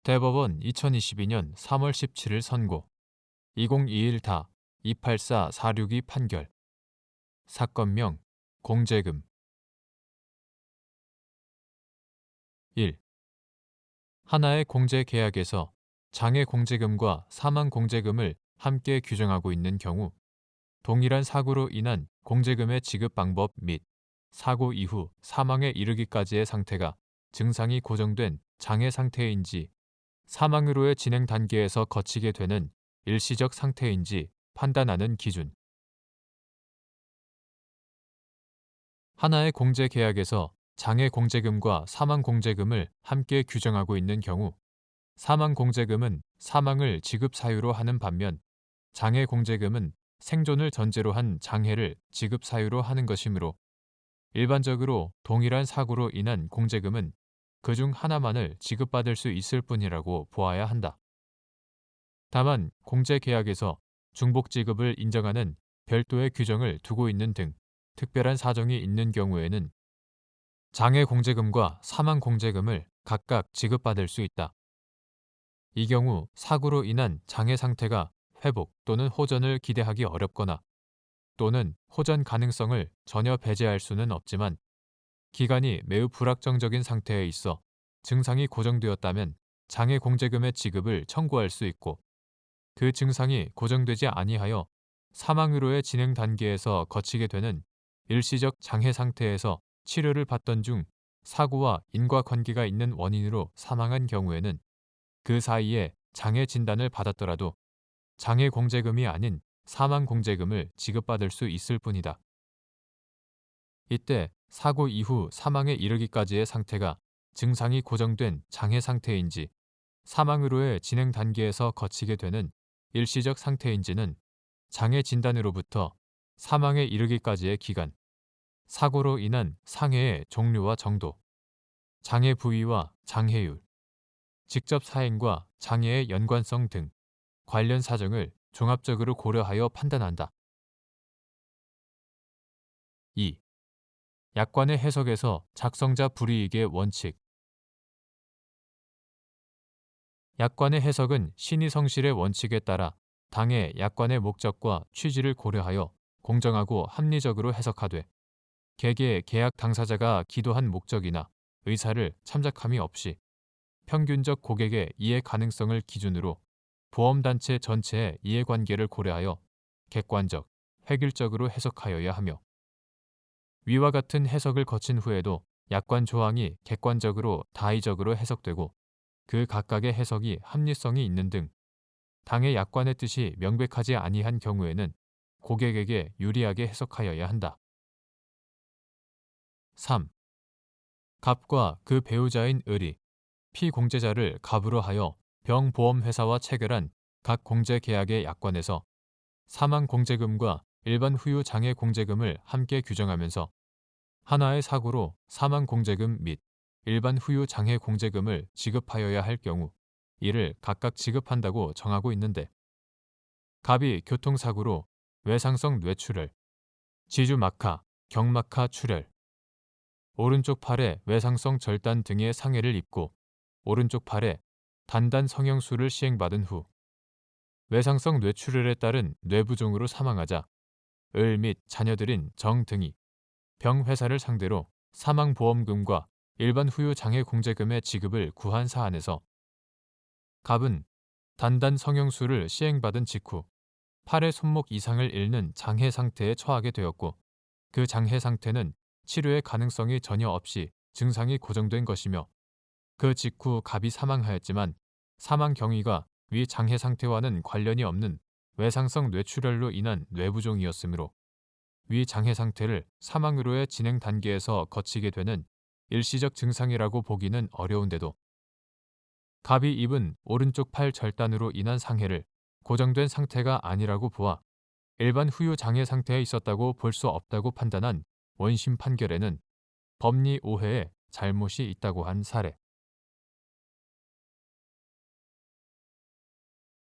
대법원 2022년 3월 17일 선고 2021다 284-462 판결 사건명 공제금 1. 하나의 공제 계약에서 장애 공제금과 사망 공제금을 함께 규정하고 있는 경우 동일한 사고로 인한 공제금의 지급 방법 및 사고 이후 사망에 이르기까지의 상태가 증상이 고정된 장애 상태인지 사망으로의 진행 단계에서 거치게 되는 일시적 상태인지 판단하는 기준. 하나의 공제 계약에서 장애 공제금과 사망 공제금을 함께 규정하고 있는 경우 사망 공제금은 사망을 지급 사유로 하는 반면 장애 공제금은 생존을 전제로 한 장애를 지급 사유로 하는 것이므로 일반적으로 동일한 사고로 인한 공제금은 그중 하나만을 지급받을 수 있을 뿐이라고 보아야 한다. 다만 공제 계약에서 중복 지급을 인정하는 별도의 규정을 두고 있는 등 특별한 사정이 있는 경우에는 장애 공제금과 사망 공제금을 각각 지급받을 수 있다. 이 경우 사고로 인한 장애 상태가 회복 또는 호전을 기대하기 어렵거나 또는 호전 가능성을 전혀 배제할 수는 없지만 기간이 매우 불확정적인 상태에 있어 증상이 고정되었다면 장애 공제금의 지급을 청구할 수 있고 그 증상이 고정되지 아니하여 사망으로의 진행 단계에서 거치게 되는 일시적 장애 상태에서 치료를 받던 중 사고와 인과관계가 있는 원인으로 사망한 경우에는 그 사이에 장애 진단을 받았더라도 장애 공제금이 아닌 사망 공제금을 지급받을 수 있을 뿐이다. 이때 사고 이후 사망에 이르기까지의 상태가 증상이 고정된 장애 상태인지 사망으로의 진행 단계에서 거치게 되는 일시적 상태인지는 장애 진단으로부터 사망에 이르기까지의 기간, 사고로 인한 상해의 종류와 정도, 장애 부위와 장애율, 직접 사행과 장애의 연관성 등 관련 사정을 종합적으로 고려하여 판단한다. 2. 약관의 해석에서 작성자 불이익의 원칙. 약관의 해석은 신의성실의 원칙에 따라 당해 약관의 목적과 취지를 고려하여 공정하고 합리적으로 해석하되 개개 계약 당사자가 기도한 목적이나 의사를 참작함이 없이 평균적 고객의 이해 가능성을 기준으로 보험단체 전체의 이해관계를 고려하여 객관적, 획일적으로 해석하여야 하며 위와 같은 해석을 거친 후에도 약관 조항이 객관적으로 다의적으로 해석되고 그 각각의 해석이 합리성이 있는 등 당해 약관의 뜻이 명백하지 아니한 경우에는 고객에게 유리하게 해석하여야 한다. 3. 갑과 그 배우자인 을이 피공제자를 갑으로 하여 병보험회사와 체결한 각 공제계약의 약관에서 사망공제금과 일반 후유 장애 공제금을 함께 규정하면서 하나의 사고로 사망공제금 및 일반 후유 장애 공제금을 지급하여야 할 경우 이를 각각 지급한다고 정하고 있는데 갑이 교통사고로 외상성 뇌출혈, 지주막하, 경막하 출혈, 오른쪽 팔에 외상성 절단 등의 상해를 입고 오른쪽 팔에 단단 성형술을 시행받은 후 외상성 뇌출혈에 따른 뇌부종으로 사망하자 을 및 자녀들인 정 등이 병회사를 상대로 사망보험금과 일반 후유 장애 공제금의 지급을 구한 사안에서 갑은 단단 성형술을 시행받은 직후 팔의 손목 이상을 잃는 장애 상태에 처하게 되었고 그 장애 상태는 치료의 가능성이 전혀 없이 증상이 고정된 것이며 그 직후 갑이 사망하였지만 사망 경위가 위 장애 상태와는 관련이 없는 외상성 뇌출혈로 인한 뇌부종이었으므로 위 장애 상태를 사망으로의 진행 단계에서 거치게 되는 일시적 증상이라고 보기는 어려운데도 갑이 입은 오른쪽 팔 절단으로 인한 상해를 고정된 상태가 아니라고 보아 일반 후유 장애 상태에 있었다고 볼 수 없다고 판단한 원심 판결에는 법리 오해에 잘못이 있다고 한 사례.